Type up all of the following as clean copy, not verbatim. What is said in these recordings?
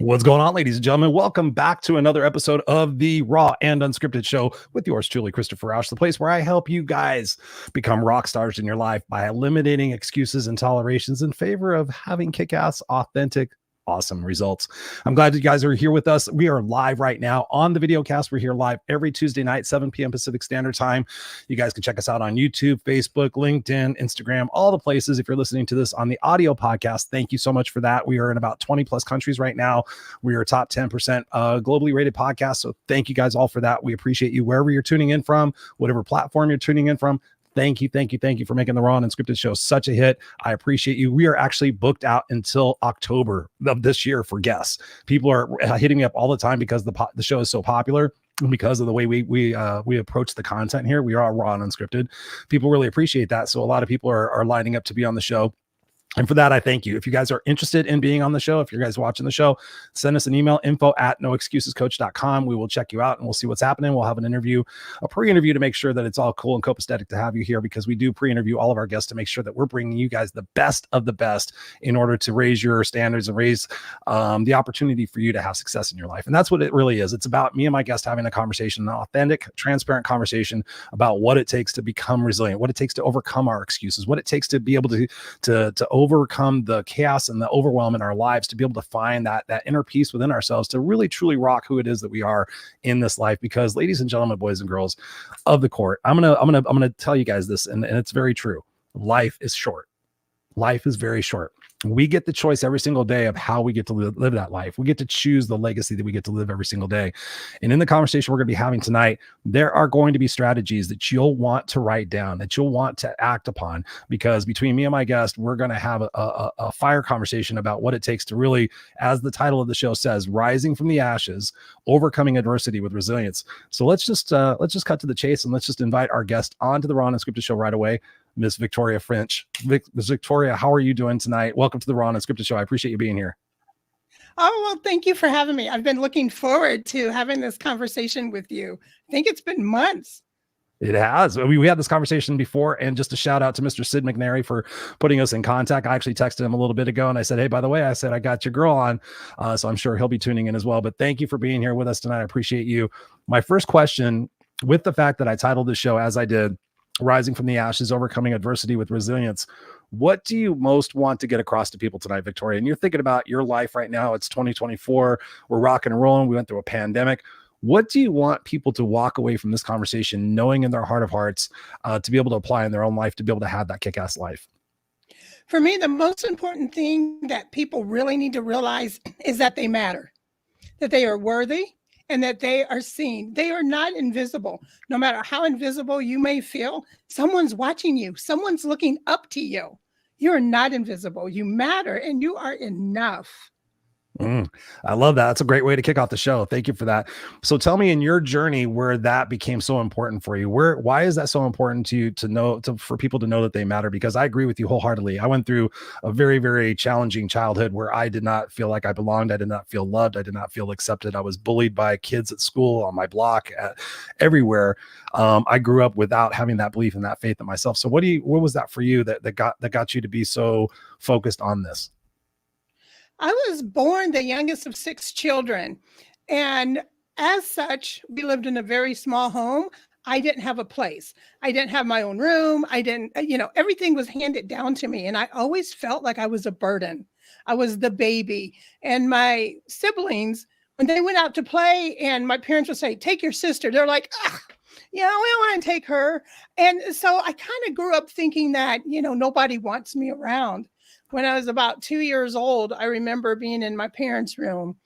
What's going on, ladies and gentlemen? Welcome back to another episode of the Raw and Unscripted Show with yours truly, Christopher Rausch, the place where I help you guys become rock stars in your life by eliminating excuses and tolerations in favor of having kick-ass, authentic, awesome results. I'm glad you guys are here with us. We are live right now on the video cast. We're here live every Tuesday night, 7 p.m. Pacific Standard Time. You guys can check us out on YouTube, Facebook, LinkedIn, Instagram, all the places. If you're listening to this on the audio podcast, thank you so much for that. We are in about 20 plus countries right now. We are a top 10% globally rated podcast. So thank you guys all for that. We appreciate you wherever you're tuning in from, whatever platform you're tuning in from. Thank you for making the Raw and Unscripted Show such a hit. I appreciate you. We are actually booked out until October of this year for guests. People are hitting me up all the time because the show is so popular. Because of the way we approach the content here. We are Raw and Unscripted. People really appreciate that. So a lot of people are lining up to be on the show. And for that, I thank you. If you guys are interested in being on the show, if you're guys watching the show, send us an email, info@noexcusescoach.com. We will check you out and we'll see what's happening. We'll have an interview, a pre-interview to make sure that it's all cool and copacetic to have you here, because we do pre-interview all of our guests to make sure that we're bringing you guys the best of the best in order to raise your standards and raise the opportunity for you to have success in your life. And that's what it really is. It's about me and my guest having a conversation, an authentic, transparent conversation about what it takes to become resilient, what it takes to overcome our excuses, what it takes to be able to overcome the chaos and the overwhelm in our lives, to be able to find that inner peace within ourselves, to really truly rock who it is that we are in this life. Because ladies and gentlemen, boys and girls of the court, I'm gonna tell you guys this, and it's very true. Life is short. Life is very short. We get the choice every single day of how we get to live that life. We get to choose the legacy that we get to live every single day. And in the conversation we're going to be having tonight, there are going to be strategies that you'll want to write down, that you'll want to act upon, because between me and my guest, we're going to have a fire conversation about what it takes to really, as the title of the show says, rising from the ashes, overcoming adversity with resilience. So let's just cut to the chase, and let's just invite our guest onto the Raw and Unscripted Show right away. Miss Victoria Finch. Miss Victoria, how are you doing tonight? Welcome to the Raw and Unscripted Show. I appreciate you being here. Oh, well, thank you for having me. I've been looking forward to having this conversation with you. I think it's been months. It has. We had this conversation before, and just a shout out to Mr. Sid McNary for putting us in contact. I actually texted him a little bit ago and I said, hey, by the way, I got your girl on. So I'm sure he'll be tuning in as well. But thank you for being here with us tonight. I appreciate you. My first question, with the fact that I titled the show as I did, Rising from the Ashes, Overcoming Adversity with Resilience, what do you most want to get across to people tonight, Victoria? And you're thinking about your life right now. It's 2024. We're rocking and rolling. We went through a pandemic. What do you want people to walk away from this conversation knowing in their heart of hearts to be able to apply in their own life, to be able to have that kick-ass life? For me, the most important thing that people really need to realize is that they matter, that they are worthy, and that they are seen. They are not invisible. No matter how invisible you may feel, someone's watching you. Someone's looking up to you. You are not invisible. You matter, and you are enough. I love that. That's a great way to kick off the show. Thank you for that. So tell me, in your journey where that became so important for you, why is that so important to you for people to know that they matter? Because I agree with you wholeheartedly. I went through a very, very challenging childhood where I did not feel like I belonged. I did not feel loved. I did not feel accepted. I was bullied by kids at school, on my block, everywhere. I grew up without having that belief and that faith in myself. So what was that for you that got you to be so focused on this? I was born the youngest of 6 children. And as such, we lived in a very small home. I didn't have a place. I didn't have my own room. Everything was handed down to me. And I always felt like I was a burden. I was the baby. And my siblings, when they went out to play and my parents would say, take your sister, they're like, we don't want to take her. And so I kind of grew up thinking that, nobody wants me around. When I was about 2 years old, I remember being in my parents' room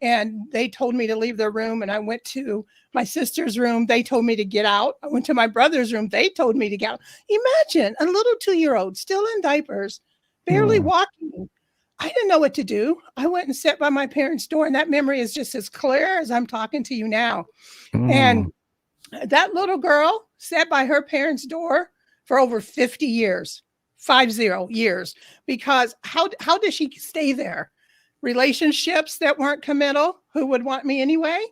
and they told me to leave their room. And I went to my sister's room. They told me to get out. I went to my brother's room. They told me to get out. Imagine a little 2-year-old still in diapers, barely walking. I didn't know what to do. I went and sat by my parents' door, and that memory is just as clear as I'm talking to you now. And that little girl sat by her parents' door for over 50 years. 50 years, because how does she stay there? Relationships that weren't committal, who would want me anyway?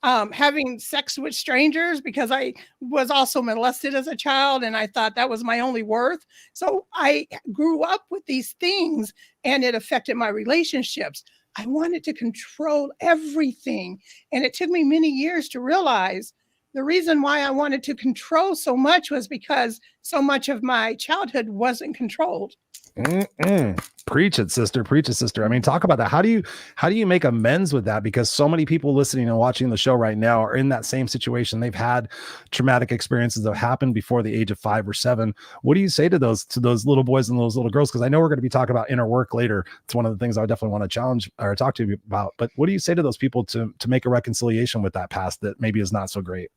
Having sex with strangers, because I was also molested as a child and I thought that was my only worth. So I grew up with these things and it affected my relationships. I wanted to control everything. And it took me many years to realize the reason why I wanted to control so much was because so much of my childhood wasn't controlled. Preach it, sister. Preach it, sister. I mean, talk about that. How do you make amends with that? Because so many people listening and watching the show right now are in that same situation. They've had traumatic experiences that happened before the age of 5 or 7. What do you say to those little boys and those little girls? Because I know we're going to be talking about inner work later. It's one of the things I definitely want to challenge or talk to you about. But what do you say to those people to make a reconciliation with that past that maybe is not so great?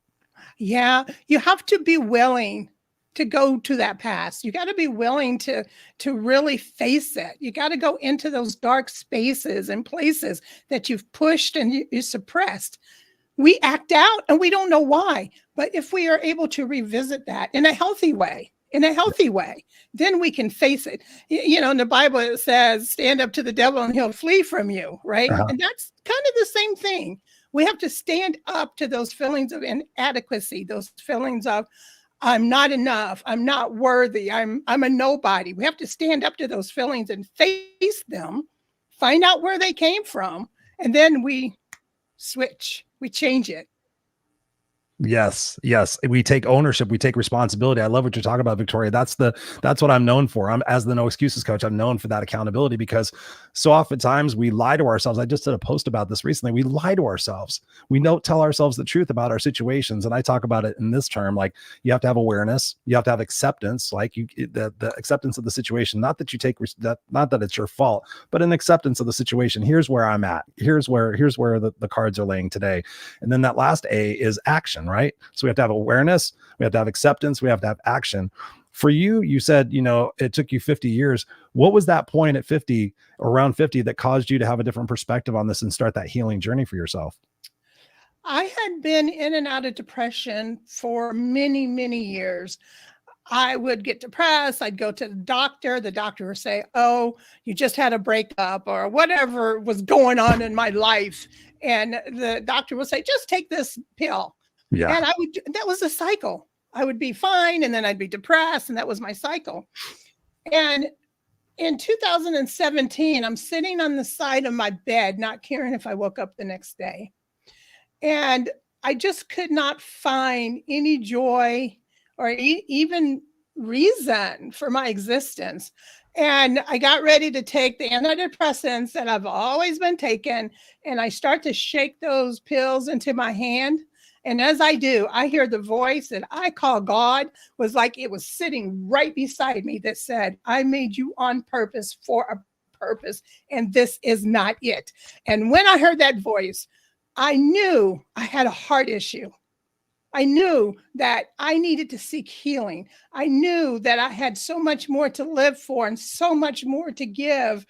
Yeah, you have to be willing to go to that past. You got to be willing to really face it. You got to go into those dark spaces and places that you've pushed and you suppressed. We act out and we don't know why. But if we are able to revisit that in a healthy way, then we can face it. In the Bible, it says, stand up to the devil and he'll flee from you, right? And that's kind of the same thing. We have to stand up to those feelings of inadequacy, those feelings of I'm not enough, I'm not worthy, I'm a nobody. We have to stand up to those feelings and face them, find out where they came from, and then we switch, we change it. Yes. We take ownership. We take responsibility. I love what you're talking about, Victoria. That's what I'm known for. I'm, as the no excuses coach, I'm known for that accountability, because so oftentimes we lie to ourselves. I just did a post about this recently. We lie to ourselves. We don't tell ourselves the truth about our situations. And I talk about it in this term, like you have to have awareness. You have to have acceptance, like the acceptance of the situation, not that you take that, not that it's your fault, but an acceptance of the situation. Here's where I'm at. Here's where the cards are laying today. And then that last A is action. Right? So we have to have awareness, we have to have acceptance, we have to have action. For you, you said, it took you 50 years. What was that point at 50, around 50, that caused you to have a different perspective on this and start that healing journey for yourself? I had been in and out of depression for many, many years. I would get depressed. I'd go to the doctor. The doctor would say, oh, you just had a breakup or whatever was going on in my life. And the doctor would say, just take this pill. Yeah. And that was a cycle. I would be fine. And then I'd be depressed. And that was my cycle. And in 2017, I'm sitting on the side of my bed, not caring if I woke up the next day. And I just could not find any joy or even reason for my existence. And I got ready to take the antidepressants that I've always been taking. And I start to shake those pills into my hand. And as I do, I hear the voice that I call God was like it was sitting right beside me that said, I made you on purpose for a purpose, and this is not it. And when I heard that voice, I knew I had a heart issue. I knew that I needed to seek healing. I knew that I had so much more to live for and so much more to give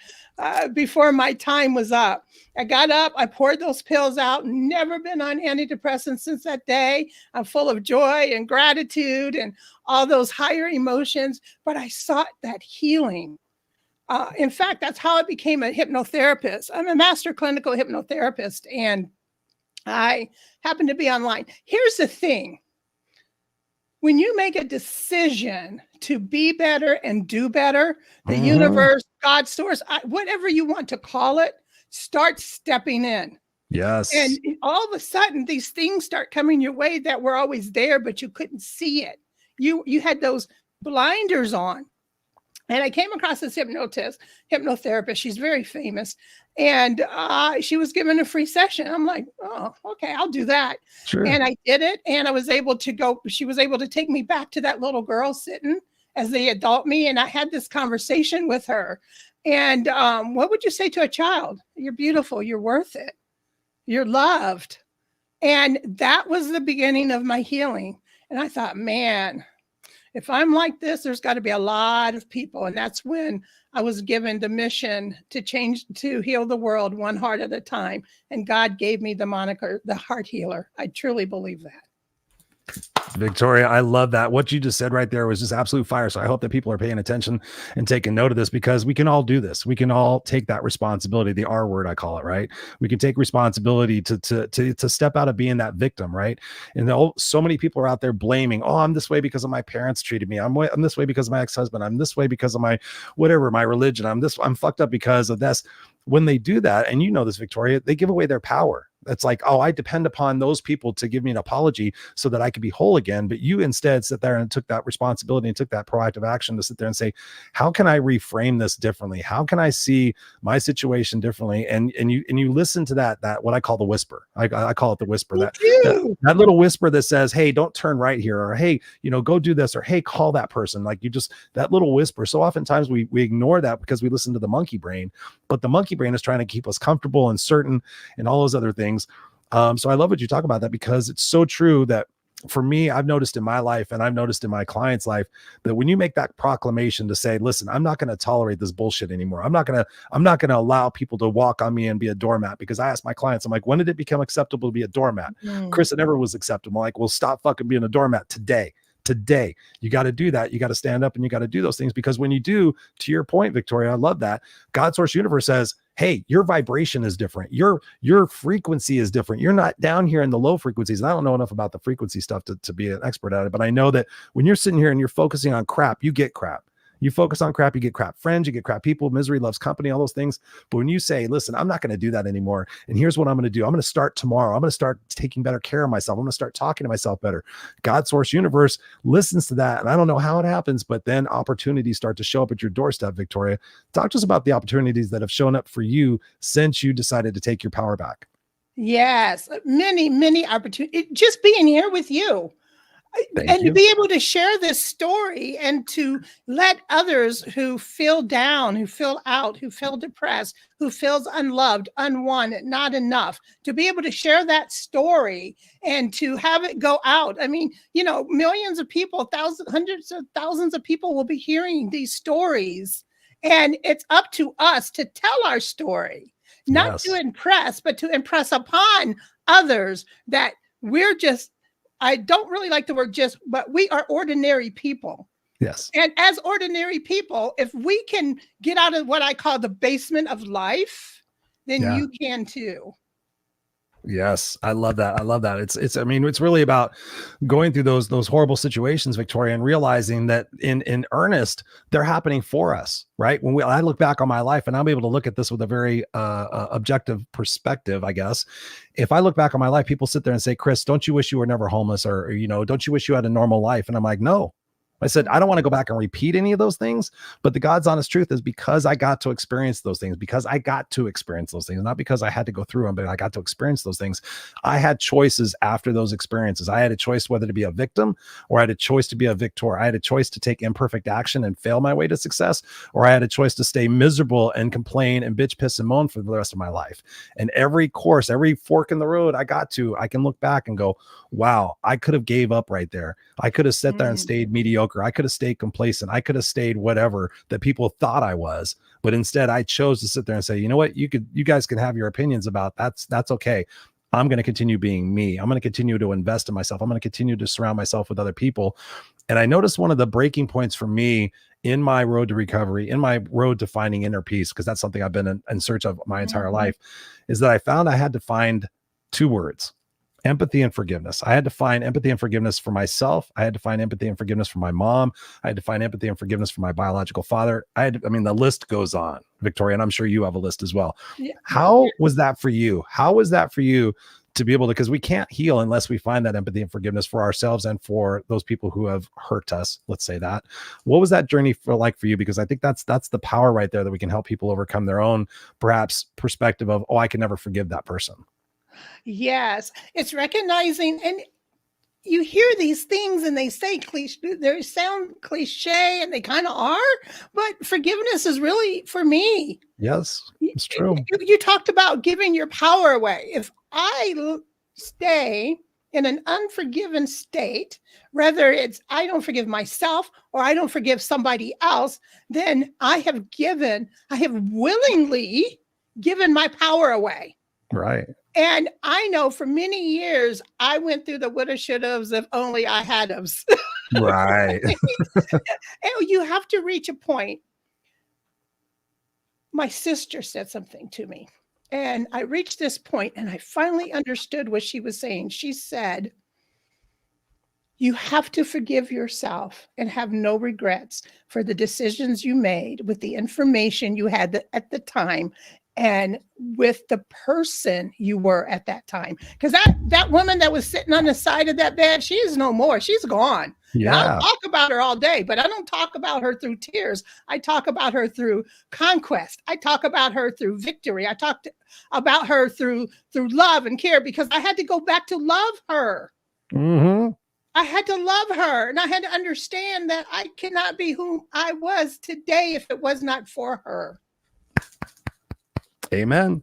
before my time was up. I got up, I poured those pills out, never been on antidepressants since that day. I'm full of joy and gratitude and all those higher emotions, but I sought that healing. In fact, that's how I became a hypnotherapist. I'm a master clinical hypnotherapist, and I happen to be online. Here's the thing. When you make a decision to be better and do better, the universe, God, source, whatever you want to call it, start stepping in. Yes. And all of a sudden, these things start coming your way that were always there, but you couldn't see it. You had those blinders on. And I came across this hypnotherapist. She's very famous. And she was given a free session. I'm like, oh, okay, I'll do that. Sure. And I did it. And I was able to go. She was able to take me back to that little girl sitting as the adult me. And I had this conversation with her. And what would you say to a child? You're beautiful. You're worth it. You're loved. And that was the beginning of my healing. And I thought, man, if I'm like this, there's got to be a lot of people. And that's when I was given the mission to heal the world one heart at a time. And God gave me the moniker, the heart healer. I truly believe that. Victoria, I love that. What you just said right there was just absolute fire. So I hope that people are paying attention and taking note of this, because we can all do this. We can all take that responsibility, the R word, I call it, right? We can take responsibility to step out of being that victim, right? And so many people are out there blaming, oh, I'm this way because of my parents treated me. I'm this way because of my ex-husband. I'm this way because of my whatever, my religion. I'm fucked up because of this. when they do that, and you know this, Victoria, they give away their power. It's like, oh, I depend upon those people to give me an apology so that I could be whole again. But you instead sit there and took that responsibility and took that proactive action to sit there and say, how can I reframe this differently? How can I see my situation differently? And you listen to that what I call the whisper. I call it the whisper, that little whisper that says, hey, don't turn right here, or hey, go do this, or hey, call that person. Like, that little whisper. So oftentimes we ignore that because we listen to the monkey brain, but the monkey brain is trying to keep us comfortable and certain and all those other things. So I love what you talk about that, because it's so true that for me, I've noticed in my life, and I've noticed in my client's life, that when you make that proclamation to say, listen, I'm not going to tolerate this bullshit anymore. I'm not going to allow people to walk on me and be a doormat. Because I ask my clients, I'm like, when did it become acceptable to be a doormat? Chris, it never was acceptable. I'm like, well, stop fucking being a doormat today. You got to do that. You got to stand up and you got to do those things, because when you do, to your point, Victoria, I love that. God Source Universe says, hey, your vibration is different. Your frequency is different. You're not down here in the low frequencies. And I don't know enough about the frequency stuff to be an expert at it, but I know that when you're sitting here and you're focusing on crap, you get crap. You focus on crap, you get crap friends, you get crap people, misery loves company, all those things. But when you say, listen, I'm not going to do that anymore, and here's what I'm going to do. I'm going to start tomorrow. I'm going to start taking better care of myself. I'm going to start talking to myself better. God Source Universe listens to that. And I don't know how it happens, but then opportunities start to show up at your doorstep, Victoria. Talk to us about the opportunities that have shown up for you since you decided to take your power back. Yes, many opportunities. Just being here with you. To be able to share this story and to let others who feel down, who feel out, who feel depressed, who feels unloved, unwanted, not enough, to be able to share that story and to have it go out. I mean, millions of people, hundreds of thousands of people will be hearing these stories, and it's up to us to tell our story, not to impress, but to impress upon others that we're just, I don't really like the word just, but we are ordinary people. Yes. And as ordinary people, if we can get out of what I call the basement of life, then you can too. Yes, I love that. It's really about going through those horrible situations, Victoria, and realizing that in earnest, they're happening for us, right? I look back on my life, and I'm able to look at this with a very objective perspective, I guess. If I look back on my life, people sit there and say, Chris, don't you wish you were never homeless, or don't you wish you had a normal life? And I'm like, no. I said, I don't want to go back and repeat any of those things, but the God's honest truth is, because I got to experience those things, not because I had to go through them, but I got to experience those things. I had choices after those experiences. I had a choice whether to be a victim, or I had a choice to be a victor. I had a choice to take imperfect action and fail my way to success, or I had a choice to stay miserable and complain and bitch, piss, and moan for the rest of my life. And every fork in the road I can look back and go, wow, I could have gave up right there. I could have sat there and stayed mediocre. I could have stayed complacent. I could have stayed whatever that people thought I was, but instead I chose to sit there and say, you know what, you guys can have your opinions about that's okay. I'm going to continue being me. I'm going to continue to invest in myself. I'm going to continue to surround myself with other people. And I noticed one of the breaking points for me in my road to recovery, in my road to finding inner peace, because that's something I've been in search of my entire life, is that I found I had to find two words: empathy and forgiveness. I had to find empathy and forgiveness for myself. I had to find empathy and forgiveness for my mom. I had to find empathy and forgiveness for my biological father. The list goes on, Victoria, and I'm sure you have a list as well. Yeah. How was that for you? How was that for you to be able to, because we can't heal unless we find that empathy and forgiveness for ourselves and for those people who have hurt us. Let's say that. What was that journey like for you? Because I think that's the power right there, that we can help people overcome their own perhaps perspective of, oh, I can never forgive that person. Yes, it's recognizing, and you hear these things and they sound cliche, and they kind of are, but forgiveness is really for me. Yes, it's true. You talked about giving your power away. If I stay in an unforgiven state, whether it's I don't forgive myself or I don't forgive somebody else, then I have willingly given my power away. Right. And I know for many years, I went through the woulda, shouldas, if only I had-ofs. Right. And you have to reach a point. My sister said something to me, and I reached this point, and I finally understood what she was saying. She said, you have to forgive yourself and have no regrets for the decisions you made with the information you had at the time. and with the person you were at that time. Because that woman that was sitting on the side of that bed, she is no more. She's gone. Yeah. Now, I'll talk about her all day, but I don't talk about her through tears. I talk about her through conquest. I talk about her through victory. I talked about her through love and care, because I had to go back to love her. Mm-hmm. I had to love her, and I had to understand that I cannot be who I was today if it was not for her. Amen.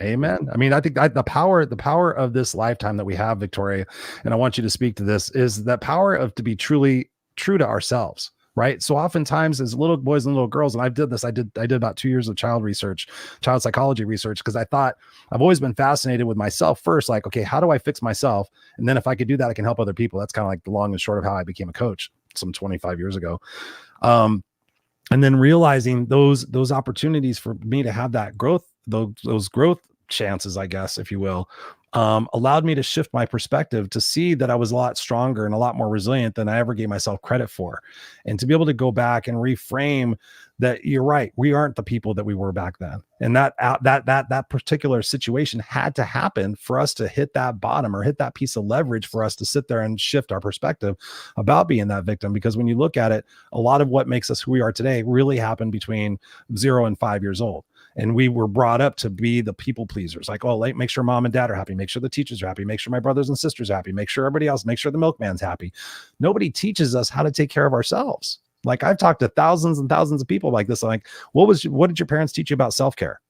Amen. I mean, I think the power of this lifetime that we have, Victoria, and I want you to speak to this, is that power of to be truly true to ourselves, right? So oftentimes as little boys and little girls, and I did about 2 years of child psychology research, because I thought I've always been fascinated with myself first, like, okay, how do I fix myself? And then if I could do that, I can help other people. That's kind of like the long and short of how I became a coach some 25 years ago. And then realizing those opportunities for me to have that growth, those growth chances, I guess, if you will, allowed me to shift my perspective to see that I was a lot stronger and a lot more resilient than I ever gave myself credit for. And to be able to go back and reframe that, you're right, we aren't the people that we were back then. And that particular situation had to happen for us to hit that bottom, or hit that piece of leverage for us to sit there and shift our perspective about being that victim. Because when you look at it, a lot of what makes us who we are today really happened between 0 and 5 years old. And we were brought up to be the people pleasers, like, oh, make sure mom and dad are happy, make sure the teachers are happy, make sure my brothers and sisters are happy, make sure everybody else, make sure the milkman's happy. Nobody teaches us how to take care of ourselves. Like, I've talked to thousands and thousands of people like this. Like, what did your parents teach you about self-care?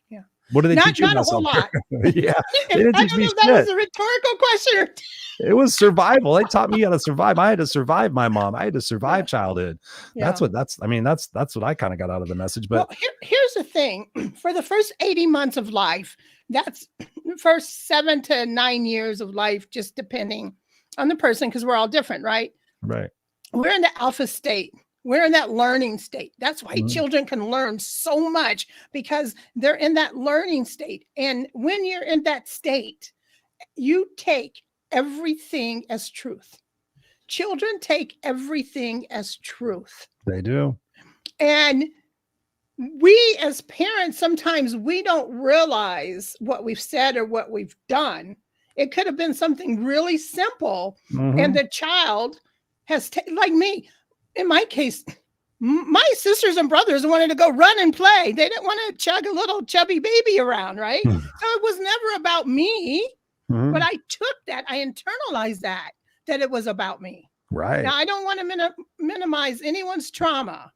Yeah. What do they teach you about about self-care? Yeah. I don't know if that was a rhetorical question. It was survival. They taught me how to survive. I had to survive my mom. I had to survive childhood. Yeah. That's what I kind of got out of the message. But here's the thing. For the first 80 months of life, that's the first 7 to 9 years of life, just depending on the person, because we're all different, right? Right. We're in the alpha state. We're in that learning state. That's why children can learn so much, because they're in that learning state. And when you're in that state, you take everything as truth. Children take everything as truth. They do. And we as parents, sometimes we don't realize what we've said or what we've done. It could have been something really simple. And the child has, like me, in my case, my sisters and brothers wanted to go run and play. They didn't want to chug a little chubby baby around, right? So it was never about me. But I took that, I internalized that it was about me. Right. Now, I don't want to minimize anyone's trauma.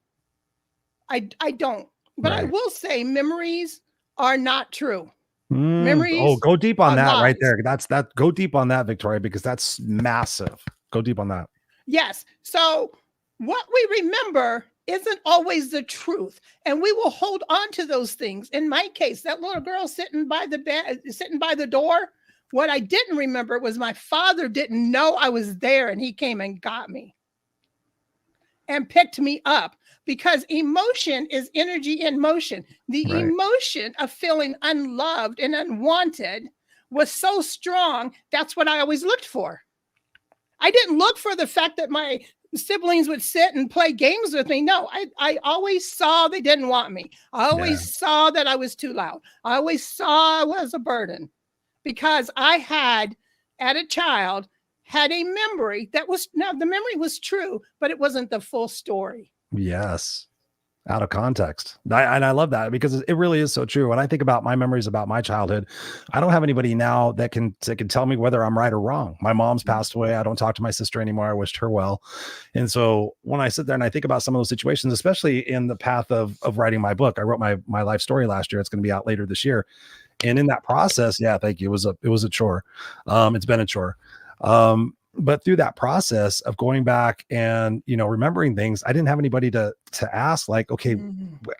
I don't. But right. I will say memories are not true. Memories. Oh, go deep on that lies. Right there. Go deep on that, Victoria, because that's massive. Go deep on that. Yes. So what we remember isn't always the truth. And we will hold on to those things. In my case, that little girl sitting by the door, what I didn't remember was my father didn't know I was there, and he came and got me and picked me up, because emotion is energy in motion. The emotion of feeling unloved and unwanted was so strong. That's what I always looked for. I didn't look for the fact that my siblings would sit and play games with me. No, I always saw they didn't want me. I always saw that I was too loud. I always saw I was a burden. Because I had, at a child, had a memory that was, now the memory was true, but it wasn't the full story. Yes. Out of context. And I love that, because it really is so true. When I think about my memories about my childhood, I don't have anybody now that can tell me whether I'm right or wrong. My mom's passed away. I don't talk to my sister anymore. I wished her well. And so when I sit there and I think about some of those situations, especially in the path of writing my book, I wrote my life story last year. It's going to be out later this year. And in that process, thank you. It was a chore. It's been a chore. But through that process of going back and, remembering things, I didn't have anybody to ask, like, okay,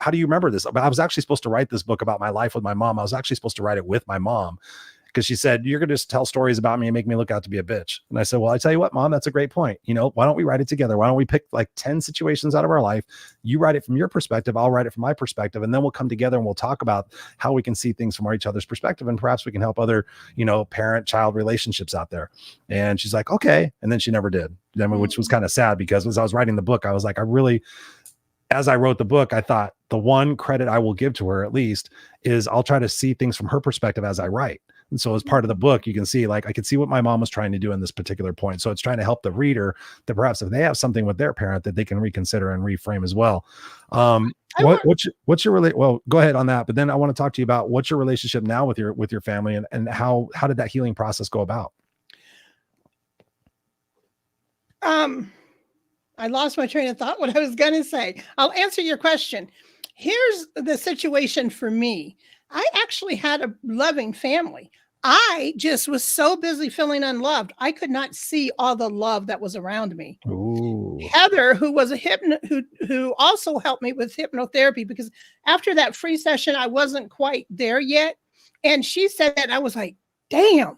how do you remember this? But I was actually supposed to write this book about my life with my mom. I was actually supposed to write it with my mom, because she said, you're going to just tell stories about me and make me look out to be a bitch. And I said, well, I tell you what, Mom, that's a great point. Why don't we write it together? Why don't we pick like 10 situations out of our life? You write it from your perspective. I'll write it from my perspective. And then we'll come together and we'll talk about how we can see things from each other's perspective. And perhaps we can help other, parent-child relationships out there. And she's like, okay. And then she never did. Which was kind of sad, because as I was writing the book, I was like, I really as I wrote the book, I thought the one credit I will give to her at least is I'll try to see things from her perspective as I write. And so as part of the book, you can see, like, I could see what my mom was trying to do in this particular point. So it's trying to help the reader that perhaps if they have something with their parent that they can reconsider and reframe as well. What's your well, go ahead on that. But then I want to talk to you about what's your relationship now with your family, and how did that healing process go about? I lost my train of thought, what I was going to say. I'll answer your question. Here's the situation for me. I actually had a loving family. I just was so busy feeling unloved. I could not see all the love that was around me. Ooh. Heather, who was who also helped me with hypnotherapy, because after that free session, I wasn't quite there yet. And she said that, and I was like, damn,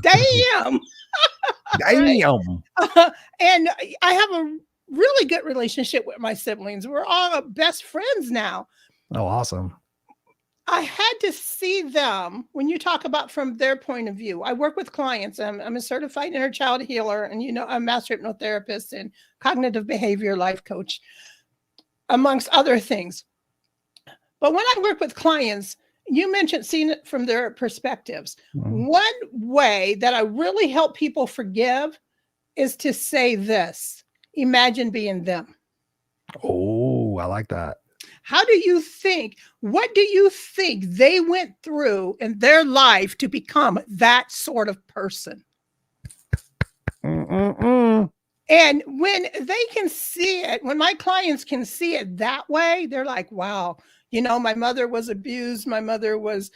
damn. Damn. And I have a really good relationship with my siblings. We're all best friends now. Oh, awesome. I had to see them, when you talk about from their point of view. I work with clients. I'm a certified inner child healer, and I'm a master hypnotherapist and cognitive behavior life coach, amongst other things. But when I work with clients, you mentioned seeing it from their perspectives. Mm-hmm. One way that I really help people forgive is to say this: imagine being them. Oh, I like that. What do you think they went through in their life to become that sort of person? And when they can see it, when my clients can see it that way, they're like, wow, my mother was abused. My mother was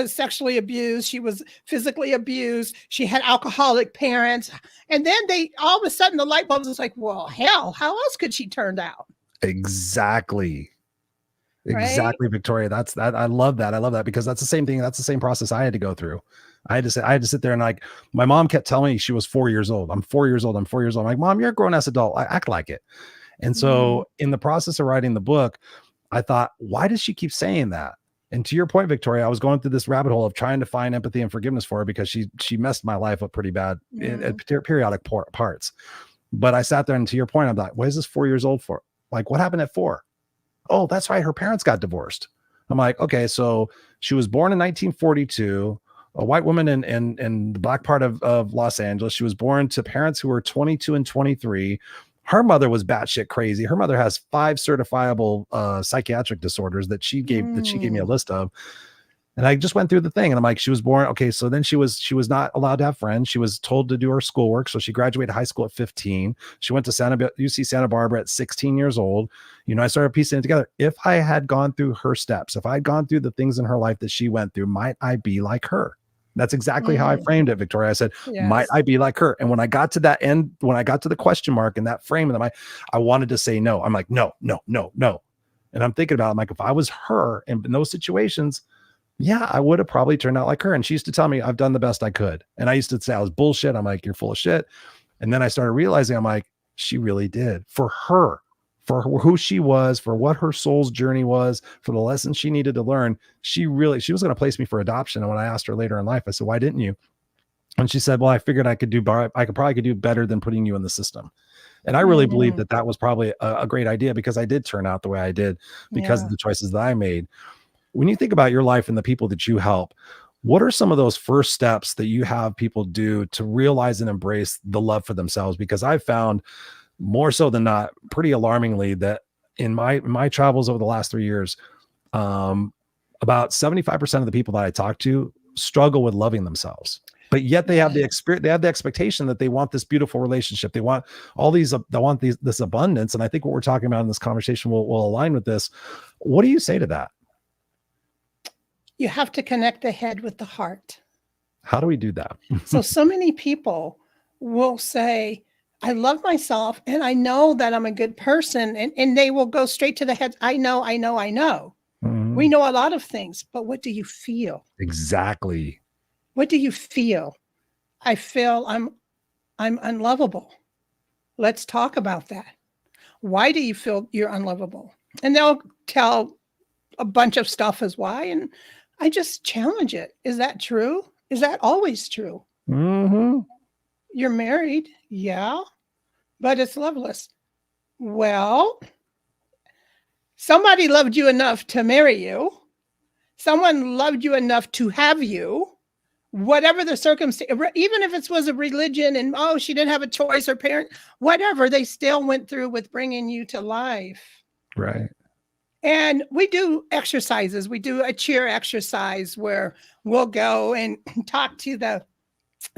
sexually abused. She was physically abused. She had alcoholic parents. And then all of a sudden the light bulb is like, well, hell, how else could she turn out? Exactly, right? Victoria. That. I love that. I love that, because that's the same thing. That's the same process I had to go through. I had to sit there, and like, my mom kept telling me she was 4 years old. I'm 4 years old. I'm 4 years old. I'm like, Mom, you're a grown ass adult. I act like it. And so in the process of writing the book, I thought, why does she keep saying that? And to your point, Victoria, I was going through this rabbit hole of trying to find empathy and forgiveness for her, because she messed my life up pretty bad at periodic parts. But I sat there, and to your point, I'm like, what is this 4 years old for? Like, what happened at 4? Oh, that's right. Her parents got divorced. I'm like, okay, so she was born in 1942, a white woman in the black part of Los Angeles. She was born to parents who were 22 and 23. Her mother was batshit crazy. Her mother has 5 certifiable psychiatric disorders that she gave me a list of. And I just went through the thing, and I'm like, she was born. Okay. So then she was not allowed to have friends. She was told to do her schoolwork. So she graduated high school at 15. She went to UC Santa Barbara at 16 years old. I started piecing it together. If I had gone through her steps, if I had gone through the things in her life that she went through, might I be like her? That's exactly how I framed it, Victoria. I said, yes. Might I be like her? And when I got to that end, when I got to the question mark in that frame, and I wanted to say no. I'm like, no. And I'm thinking about it. I'm like, if I was her in those situations, yeah, I would have probably turned out like her. And she used to tell me I've done the best I could. And I used to say I was bullshit. I'm like, you're full of shit. And then I started realizing, I'm like, she really did. For her, for who she was, for what her soul's journey was, for the lessons she needed to learn, she was going to place me for adoption. And when I asked her later in life, I said, why didn't you? And she said, well, I figured I could probably do better than putting you in the system. And I really believe that was probably a great idea, because I did turn out the way I did because of the choices that I made. When you think about your life and the people that you help, what are some of those first steps that you have people do to realize and embrace the love for themselves? Because I've found, more so than not, pretty alarmingly, that in my travels over the last 3 years, about 75% of the people that I talk to struggle with loving themselves. But yet they have the experience, they have the expectation that they want this beautiful relationship. They want this abundance. And I think what we're talking about in this conversation will align with this. What do you say to that? You have to connect the head with the heart. How do we do that? So many people will say, I love myself and I know that I'm a good person. And they will go straight to the head. I know. Mm-hmm. We know a lot of things, but what do you feel? Exactly. What do you feel? I feel I'm unlovable. Let's talk about that. Why do you feel you're unlovable? And they'll tell a bunch of stuff as why. And I just challenge it. Is that true? Is that always true? Mm-hmm. You're married. Yeah. But it's loveless. Well, somebody loved you enough to marry you. Someone loved you enough to have you. Whatever the circumstance, even if it was a religion and, oh, she didn't have a choice, her parent, whatever, they still went through with bringing you to life. Right. And we do exercises. We do a cheer exercise where we'll go and talk to the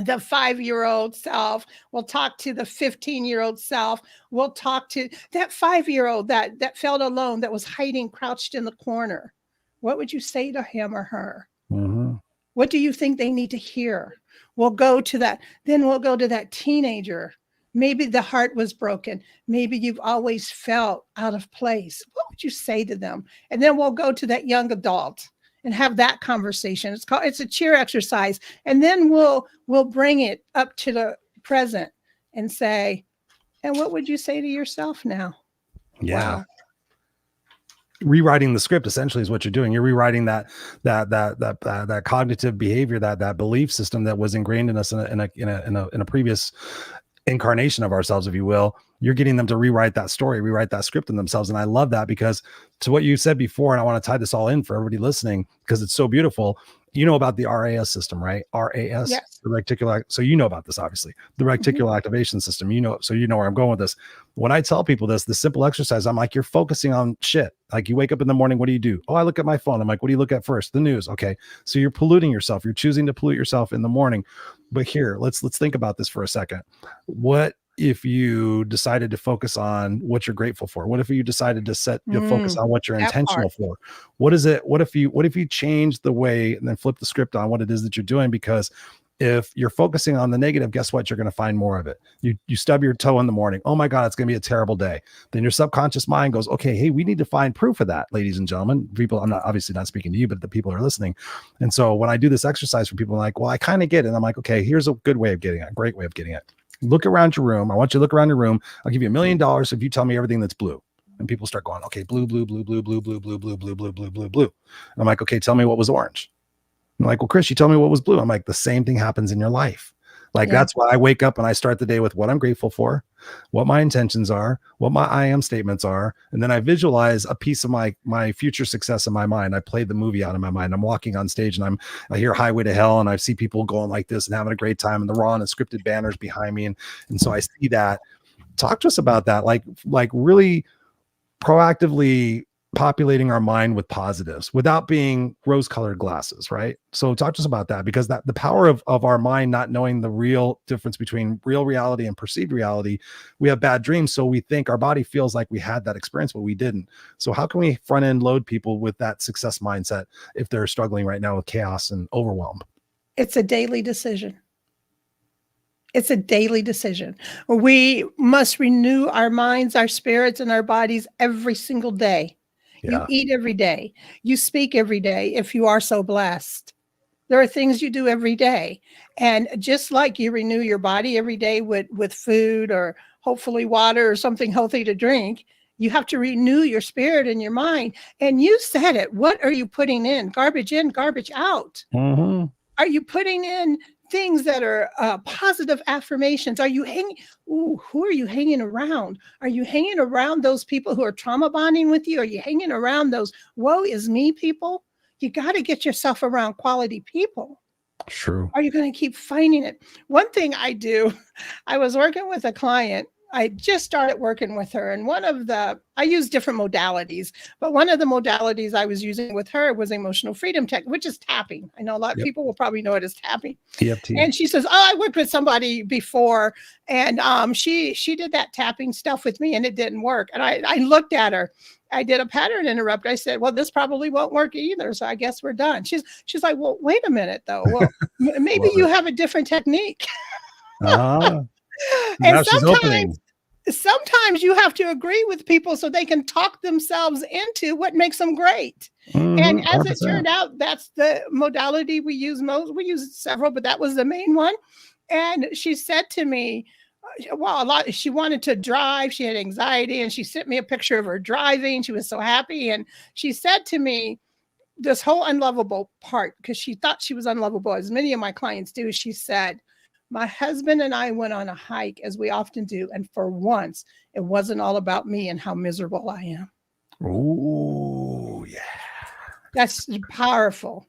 5-year-old self. We'll talk to the 15-year-old self. We'll talk to that 5-year-old that felt alone, that was hiding, crouched in the corner. What would you say to him or her? Mm-hmm. What do you think they need to hear? We'll go to that. Then we'll go to that teenager. Maybe the heart was broken. Maybe you've always felt out of place. What would you say to them? And then we'll go to that young adult and have that conversation. It's a cheer exercise. And then we'll bring it up to the present and say, and what would you say to yourself now? Yeah. Wow. Rewriting the script essentially is what you're doing. You're rewriting that cognitive behavior, that belief system that was ingrained in us in a previous incarnation of ourselves, if you will. You're getting them to rewrite that story, rewrite that script in themselves. And I love that, because to what you said before, and I want to tie this all in for everybody listening, because it's so beautiful. You know about the RAS system, right? RAS, yes. The reticular. So you know about this, obviously, the reticular activation system. So you know where I'm going with this. When I tell people this simple exercise, I'm like, you're focusing on shit. Like, you wake up in the morning, what do? Oh, I look at my phone. I'm like, what do you look at first? The news. Okay, so you're polluting yourself. You're choosing to pollute yourself in the morning. But here, let's think about this for a second. What if you decided to focus on what you're grateful for? What if you decided to focus on what you're intentional for? What is it? What if you change the way and then flip the script on what it is that you're doing? Because if you're focusing on the negative, guess what? You're going to find more of it. You stub your toe in the morning. Oh my God, it's going to be a terrible day. Then your subconscious mind goes, okay, hey, we need to find proof of that, ladies and gentlemen. People, I'm not obviously not speaking to you, but the people who are listening. And so when I do this exercise for people, like, well, I kind of get it. And I'm like, okay, here's a good way of getting it. A great way of getting it. Look around your room. I want you to look around your room. I'll give you $1 million if you tell me everything that's blue. And people start going, okay, blue, blue, blue, blue, blue, blue, blue, blue, blue, blue, blue, blue, blue. And I'm like, okay, tell me what was orange. I'm like, well, Chris, you told me what was blue. I'm like, the same thing happens in your life. Like, that's why I wake up and I start the day with what I'm grateful for, what my intentions are, what my I am statements are. And then I visualize a piece of my future success in my mind. I play the movie out in my mind. I'm walking on stage and I hear Highway to Hell and I see people going like this and having a great time, and the Raw Unscripted banners behind me. And so I see that. Talk to us about that. Like really proactively populating our mind with positives without being rose-colored glasses, right? So talk to us about that, because that the power of our mind not knowing the real difference between real reality and perceived reality. We have bad dreams, so we think our body feels like we had that experience, but we didn't. So how can we front end load people with that success mindset if they're struggling right now with chaos and overwhelm? It's a daily decision. It's a daily decision. We must renew our minds, our spirits, and our bodies every single day. You eat every day. You speak every day if you are so blessed. There are things you do every day. And just like you renew your body every day with food or hopefully water or something healthy to drink, you have to renew your spirit and your mind. And you said it. What are you putting in? Garbage in, garbage out. Mm-hmm. Are you putting in things that are positive affirmations? Are you hanging? Ooh, who are you hanging around? Are you hanging around those people who are trauma bonding with you? Are you hanging around those woe is me people? You got to get yourself around quality people. True. Are you going to keep finding it? One thing I do, I was working with a client. I just started working with her, and I use different modalities, but one of the modalities I was using with her was emotional freedom tech, which is tapping. I know a lot of people will probably know it as tapping. EFT. And she says, oh, I worked with somebody before, and she did that tapping stuff with me, and it didn't work. And I looked at her. I did a pattern interrupt. I said, well, this probably won't work either, so I guess we're done. She's like, well, wait a minute, though. Well, maybe you have a different technique. Now she's opening. Sometimes you have to agree with people so they can talk themselves into what makes them great. Mm-hmm, and as 100%. It turned out, that's the modality we use most. We use several, but that was the main one. And she said to me, well, she wanted to drive. She had anxiety, and she sent me a picture of her driving. She was so happy. And she said to me, this whole unlovable part, because she thought she was unlovable, as many of my clients do. She said, My husband and I went on a hike, as we often do. And for once, it wasn't all about me and how miserable I am. Oh, yeah. That's powerful.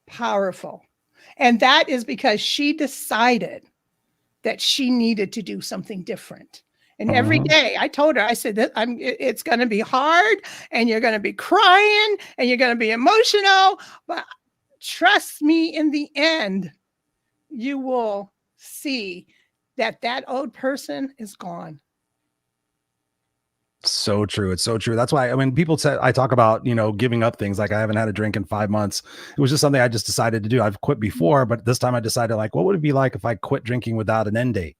Powerful. And that is because she decided that she needed to do something different. And every day I told her, I said that it's going to be hard and you're going to be crying and you're going to be emotional, but trust me, in the end, you will see that that old person is gone. So true. It's so true. That's why, I mean, people say, I talk about, giving up things. Like I haven't had a drink in 5 months. It was just something I just decided to do. I've quit before, but this time I decided, like, what would it be like if I quit drinking without an end date?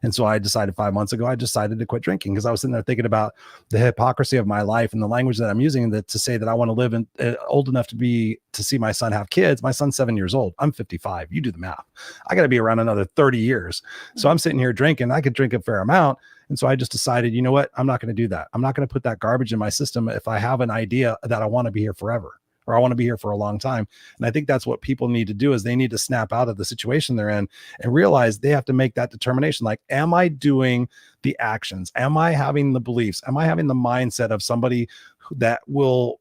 And so I decided 5 months ago, I decided to quit drinking because I was sitting there thinking about the hypocrisy of my life and the language that I'm using to say that I want to live in old enough to see my son have kids. My son's 7 years old. I'm 55. You do the math. I got to be around another 30 years. So I'm sitting here drinking. I could drink a fair amount. And so I just decided, you know what? I'm not going to do that. I'm not going to put that garbage in my system if I have an idea that I want to be here forever, or I want to be here for a long time. And I think that's what people need to do, is they need to snap out of the situation they're in and realize they have to make that determination. Like, am I doing the actions? Am I having the beliefs? Am I having the mindset of somebody that will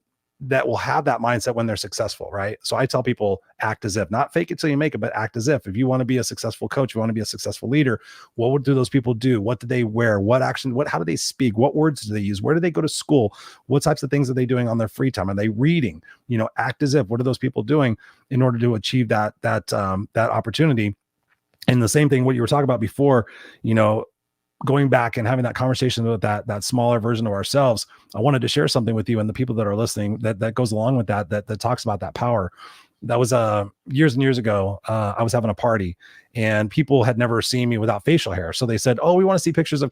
have that mindset when they're successful, right? So I tell people, act as if, not fake it till you make it, but act as if. If you want to be a successful coach, you want to be a successful leader, what do those people do? What do they wear? What action, how do they speak? What words do they use? Where do they go to school? What types of things are they doing on their free time? Are they reading? Act as if. What are those people doing in order to achieve that opportunity? And the same thing, what you were talking about before, going back and having that conversation with that smaller version of ourselves. I wanted to share something with you and the people that are listening that goes along with that talks about that power. That was years and years ago. I was having a party and people had never seen me without facial hair. So they said, oh, we want to see pictures of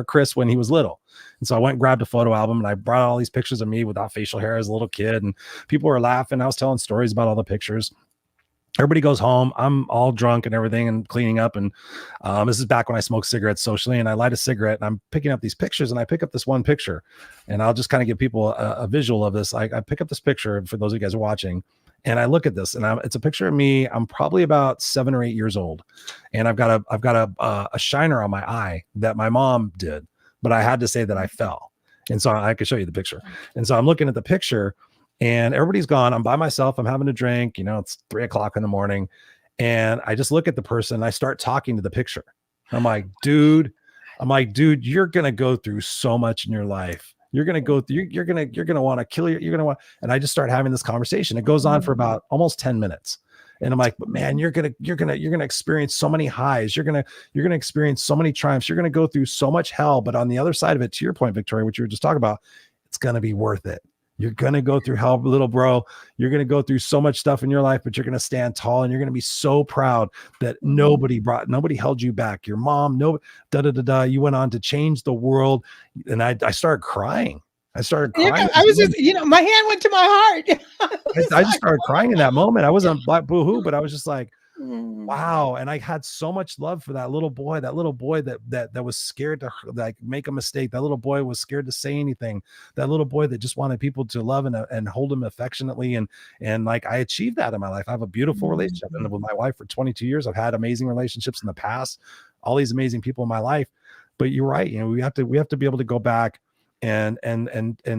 Chris when he was little. And so I went and grabbed a photo album and I brought all these pictures of me without facial hair as a little kid. And people were laughing. I was telling stories about all the pictures. Everybody goes home. I'm all drunk and everything and cleaning up. And this is back when I smoked cigarettes socially, and I light a cigarette and I'm picking up these pictures, and I pick up this one picture, and I'll just kind of give people a visual of this. I pick up this picture for those of you guys who are watching, and I look at this, and it's a picture of me. I'm probably about 7 or 8 years old. And I've got a shiner on my eye that my mom did, but I had to say that I fell. And so I could show you the picture. And so I'm looking at the picture, and everybody's gone. I'm by myself. I'm having a drink. It's 3 o'clock in the morning. And I just look at the person and I start talking to the picture. I'm like, dude, you're going to go through so much in your life. You're going to go through, you're going to want to kill you. You're going to want, and I just start having this conversation. It goes on for about almost 10 minutes. And I'm like, but man, you're going to experience so many highs. You're going to experience so many triumphs. You're going to go through so much hell, but on the other side of it, to your point, Victoria, what you were just talking about, it's going to be worth it. You're going to go through hell, little bro. You're going to go through so much stuff in your life, but you're going to stand tall, and you're going to be so proud that nobody held you back. Your mom, you went on to change the world. And I started crying. I was just, my hand went to my heart. I just started crying in that moment. I wasn't boo-hoo, but I was just like, wow. And I had so much love for that little boy that was scared to like make a mistake. That little boy was scared to say anything. That little boy that just wanted people to love and hold him affectionately. And like, I achieved that in my life. I have a beautiful relationship and with my wife for 22 years. I've had amazing relationships in the past, all these amazing people in my life. But you're right. We have to be able to go back and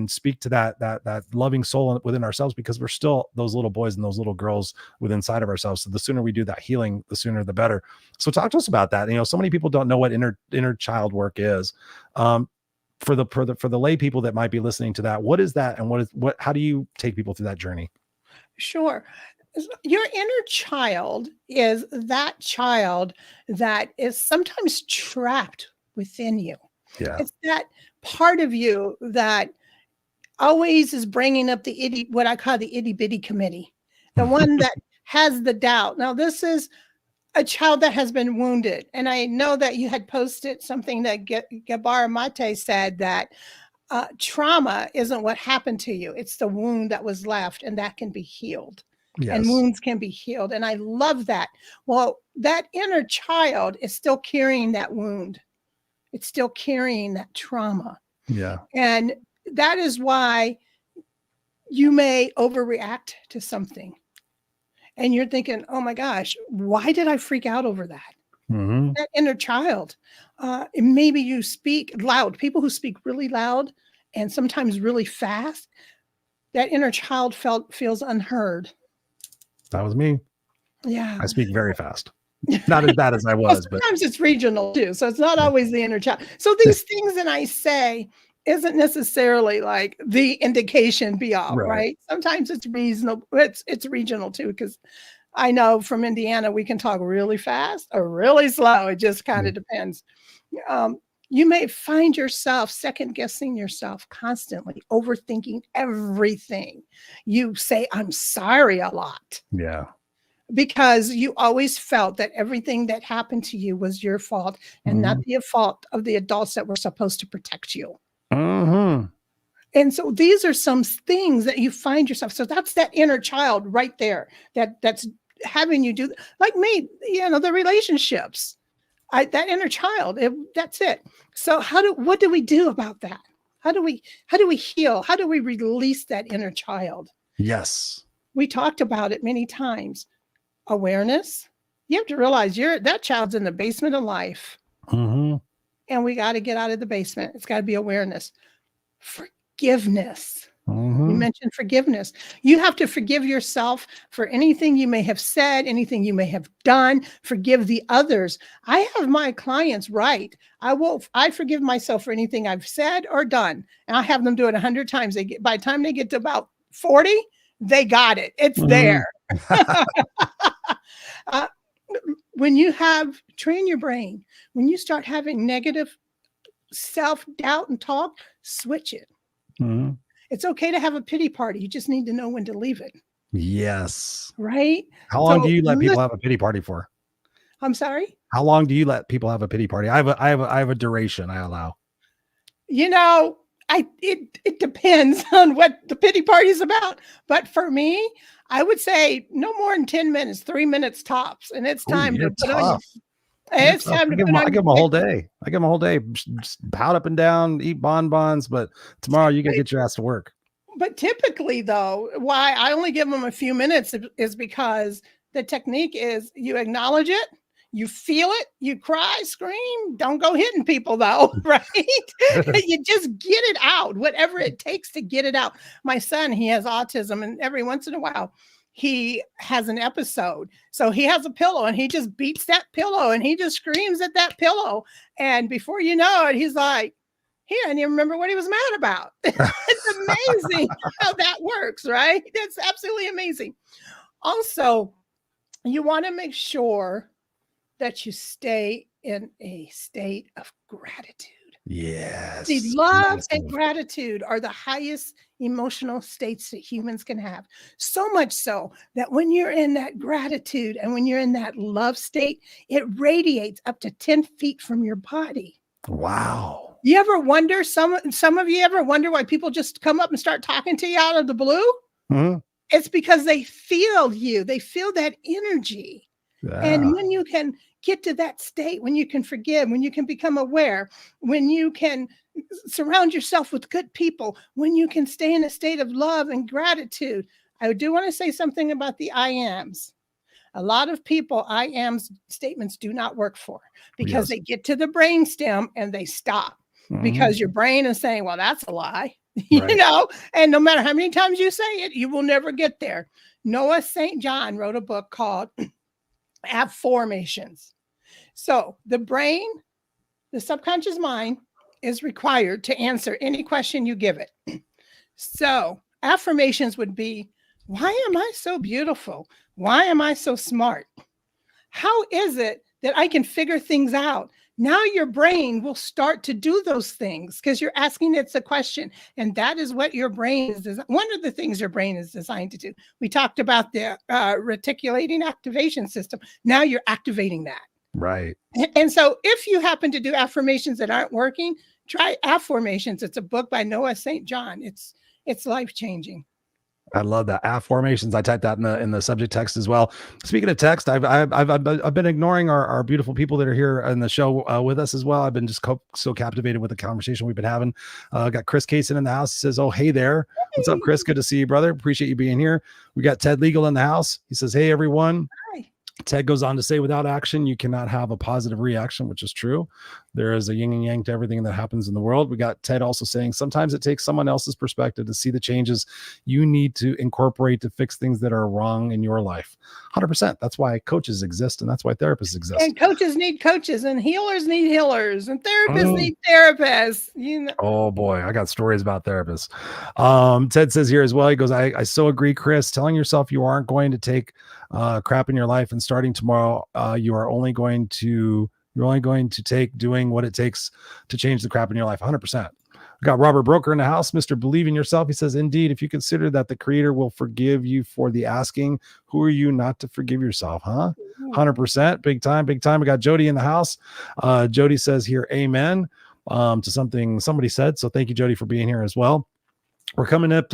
speak to that loving soul within ourselves, because we're still those little boys and those little girls within inside of ourselves. So the sooner we do that healing, the sooner the better. So talk to us about that. So many people don't know what inner child work is. For the lay people that might be listening to that, what is that, and how do you take people through that journey? Sure. Your inner child is that child that is sometimes trapped within you. Yeah. It's that part of you that always is bringing up what I call the itty bitty committee, the one that has the doubt. Now, this is a child that has been wounded. And I know that you had posted something that Gabor Mate said, that trauma isn't what happened to you. It's the wound that was left, and that can be healed. Yes. And wounds can be healed. And I love that. Well, that inner child is still carrying that wound. It's still carrying that trauma. Yeah. And that is why you may overreact to something. And you're thinking, oh my gosh, why did I freak out over that? Mm-hmm. That inner child. And maybe you speak loud. People who speak really loud and sometimes really fast, that inner child feels unheard. That was me. Yeah. I speak very fast. Not as bad as I Well, was, but sometimes it's regional too. So it's not always the inner child. So these things that I say isn't necessarily like the indication be all, right? Sometimes it's reasonable. It's regional too, because I know from Indiana, we can talk really fast or really slow. It just kind of depends. You may find yourself second guessing yourself constantly, overthinking everything. You say, I'm sorry a lot. Yeah. Because you always felt that everything that happened to you was your fault and not the fault of the adults that were supposed to protect you. Mm-hmm. And so these are some things that you find yourself. So that's that inner child right there that's having you do, like me, the relationships. That inner child, that's it. So what do we do about that? How do we heal? How do we release that inner child? Yes. We talked about it many times. Awareness. You have to realize that child's in the basement of life. Mm-hmm. And we got to get out of the basement. It's got to be awareness. Forgiveness. Mm-hmm. You mentioned forgiveness. You have to forgive yourself for anything you may have said, anything you may have done. Forgive the others. I have my clients write. I forgive myself for anything I've said or done. And I have them do it 100 times. By the time they get to about 40, they got it. It's there. When you train your brain, when you start having negative self-doubt and talk, switch it. Mm-hmm. It's okay to have a pity party. You just need to know when to leave it. Yes. Right? How long do you let people have a pity party for? I'm sorry? How long do you let people have a pity party? I have a duration I allow. It depends on what the pity party is about. But for me, I would say no more than 10 minutes, 3 minutes tops. And it's time to put on. It's time to put on. I give them a whole day. I give them a whole day. Just pout up and down, eat bonbons. But tomorrow you got to get your ass to work. But typically, though, why I only give them a few minutes is because the technique is you acknowledge it. You feel it, you cry, scream. Don't go hitting people, though, right? You just get it out, whatever it takes to get it out. My son, he has autism, and every once in a while, he has an episode. So he has a pillow, and he just beats that pillow, and he just screams at that pillow. And before you know it, he's like, he didn't even remember what he was mad about. It's amazing how that works, right? That's absolutely amazing. Also, you want to make sure that you stay in a state of gratitude. Yes. See, love and gratitude are the highest emotional states that humans can have. So much so that when you're in that gratitude and when you're in that love state, it radiates up to 10 feet from your body. Wow. You ever wonder, some of you ever wonder why people just come up and start talking to you out of the blue? Mm-hmm. It's because they feel you. They feel that energy. Yeah. And when you can get to that state, when you can forgive, when you can become aware, when you can surround yourself with good people, when you can stay in a state of love and gratitude. I do want to say something about the I ams. A lot of people, I ams statements do not work for because they get to the brainstem and they stop because your brain is saying, well, that's a lie, and no matter how many times you say it, you will never get there. Noah St. John wrote a book called Affirmations. So the brain, the subconscious mind, is required to answer any question you give it. So affirmations would be, why am I so beautiful? Why am I so smart? How is it that I can figure things out? Now your brain will start to do those things because you're asking it a question. And that is what your brain is designed. One of the things your brain is designed to do. We talked about the reticulating activation system. Now you're activating that. Right. And so if you happen to do affirmations that aren't working, try Affirmations. It's a book by Noah St. John. It's life-changing. I love that. Affirmations. I typed that in the subject text as well. Speaking of text, I've been ignoring our beautiful people that are here in the show with us as well. I've been just so captivated with the conversation we've been having. Got Chris Kaysen in the house. He says, "Oh, hey there. What's up, Chris? Good to see you, brother. Appreciate you being here." We got Ted Legal in the house. He says, "Hey, everyone." Hi. Ted goes on to say, without action, you cannot have a positive reaction, which is true. There is a yin and yang to everything that happens in the world. We got Ted also saying sometimes it takes someone else's perspective to see the changes you need to incorporate to fix things that are wrong in your life. 100%. That's why coaches exist, and that's why therapists exist. And coaches need coaches, and healers need healers, and therapists need therapists. You know. Oh boy, I got stories about therapists. Ted says here as well, he goes, I so agree, Chris. Telling yourself you aren't going to take crap in your life and starting tomorrow, you're only going to take doing what it takes to change the crap in your life. 100%. We got Robert Broker in the house. Mr. Believe in Yourself. He says, indeed, if you consider that the creator will forgive you for the asking, who are you not to forgive yourself? Huh? 100%. Big time. We got Jody in the house. Jody says here, amen, to something somebody said. So thank you, Jody, for being here as well. We're coming up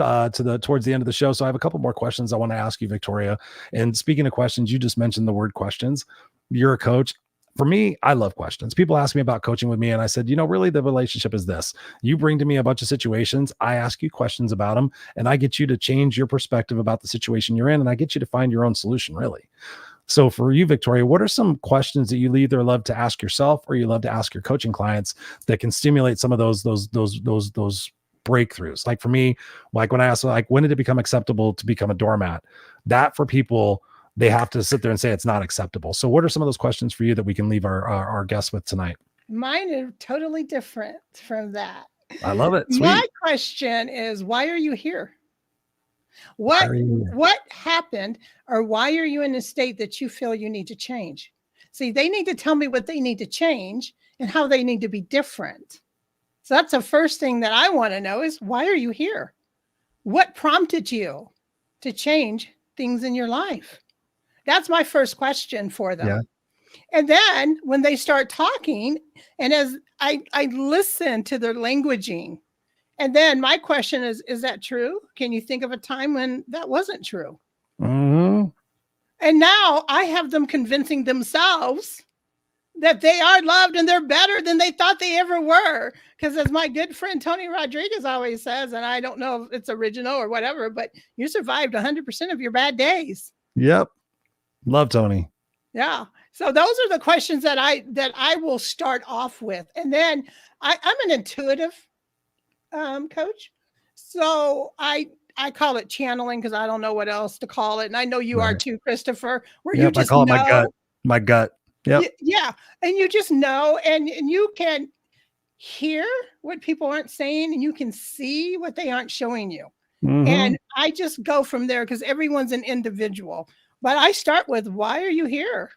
towards the end of the show. So I have a couple more questions I want to ask you, Victoria. And speaking of questions, you just mentioned the word questions. You're a coach. For me, I love questions. People ask me about coaching with me, and I said, really, the relationship is this. You bring to me a bunch of situations. I ask you questions about them, and I get you to change your perspective about the situation you're in, and I get you to find your own solution, really. So for you, Victoria, what are some questions that you either love to ask yourself or you love to ask your coaching clients that can stimulate some of those breakthroughs? Like for me, like when I ask, like, when did it become acceptable to become a doormat? That for people, they have to sit there and say it's not acceptable. So what are some of those questions for you that we can leave our guests with tonight? Mine are totally different from that. I love it. Sweet. My question is, why are you here? What happened, or why are you in a state that you feel you need to change? See, they need to tell me what they need to change and how they need to be different. So that's the first thing that I want to know is, why are you here? What prompted you to change things in your life? That's my first question for them. Yeah. And then when they start talking, and as I listen to their languaging, and then my question is that true? Can you think of a time when that wasn't true? Mm-hmm. And now I have them convincing themselves that they are loved and they're better than they thought they ever were. Because as my good friend Tony Rodriguez always says, and I don't know if it's original or whatever, but you survived 100% of your bad days. Yep. Love Tony. Yeah. So those are the questions that I will start off with. And then I'm an intuitive coach. So I call it channeling because I don't know what else to call it. And I know you are too, Christopher, where you just know. It my gut. Yep. Yeah. And you just know, and you can hear what people aren't saying, and you can see what they aren't showing you. Mm-hmm. And I just go from there because everyone's an individual. But I start with, why are you here?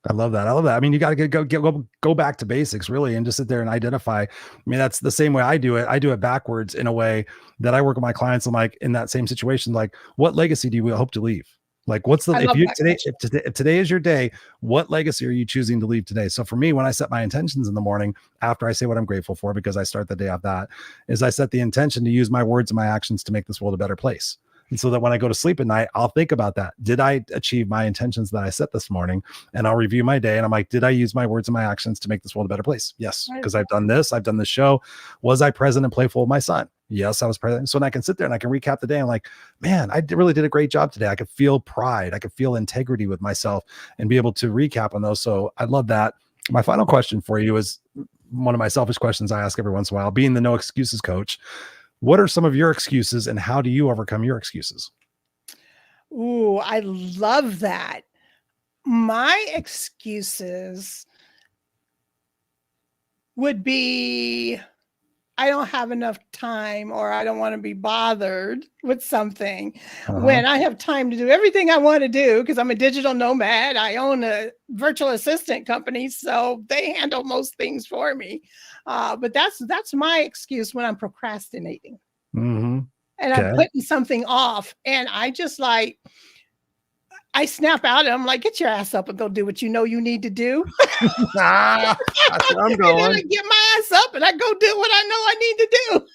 I love that. I mean, you got to go back to basics, really, and just sit there and identify. I mean, that's the same way I do it. I do it backwards in a way that I work with my clients. I'm like, in that same situation, like, what legacy do you hope to leave? Like, what's the, if today is your day, what legacy are you choosing to leave today? So for me, when I set my intentions in the morning, after I say what I'm grateful for, because I start the day off that, is I set the intention to use my words and my actions to make this world a better place. And so that when I go to sleep at night, I'll think about that. Did I achieve my intentions that I set this morning? And I'll review my day. And I'm like, did I use my words and my actions to make this world a better place? Yes. Because I've done this. I've done this show. Was I present and playful with my son? Yes, I was present. So when I can sit there and I can recap the day, I'm like, man, I really did a great job today. I could feel pride. I could feel integrity with myself and be able to recap on those. So I love that. My final question for you is one of my selfish questions I ask every once in a while, being the no excuses coach. What are some of your excuses and how do you overcome your excuses? Ooh, I love that. My excuses would be, I don't have enough time, or I don't want to be bothered with something when I have time to do everything I want to do, because I'm a digital nomad. I own a virtual assistant company, so they handle most things for me. But that's my excuse when I'm procrastinating. Mm-hmm. And I'm putting something off, and I just like, I snap out and I'm like, get your ass up and go do what you know you need to do. That's where I'm going. And then I get my ass up and I go do what I know I need to do.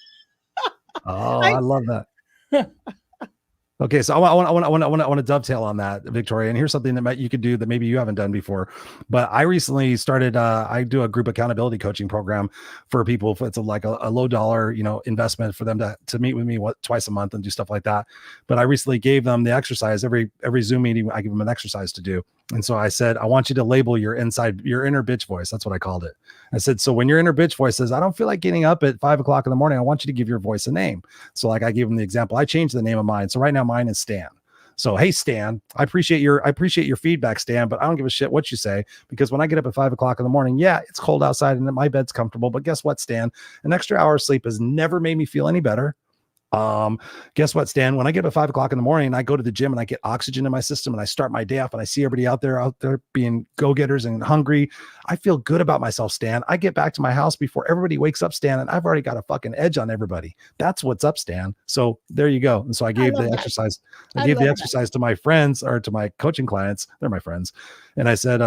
Oh, I love that. Okay, so I want to dovetail on that, Victoria. And here's something that you could do that maybe you haven't done before. But I recently started. I do a group accountability coaching program for people. It's like a low dollar, investment for them to meet with me twice a month and do stuff like that. But I recently gave them the exercise every Zoom meeting. I give them an exercise to do. And so I said, I want you to label your inner bitch voice. That's what I called it. I said, so when your inner bitch voice says, I don't feel like getting up at 5 o'clock in the morning, I want you to give your voice a name. So like I gave them the example. I changed the name of mine. So right now mine is Stan. So, hey, Stan, I appreciate your feedback, Stan, but I don't give a shit what you say, because when I get up at 5 o'clock in the morning, yeah, it's cold outside and my bed's comfortable. But guess what, Stan? An extra hour of sleep has never made me feel any better. Guess what, Stan? When I get up at 5 o'clock in the morning, I go to the gym and I get oxygen in my system and I start my day off and I see everybody out there being go-getters and hungry. I feel good about myself, Stan. I get back to my house before everybody wakes up, Stan, and I've already got a fucking edge on everybody. That's what's up, Stan. So there you go. And so I gave the exercise. I gave the exercise to my friends or to my coaching clients. They're my friends. And I said,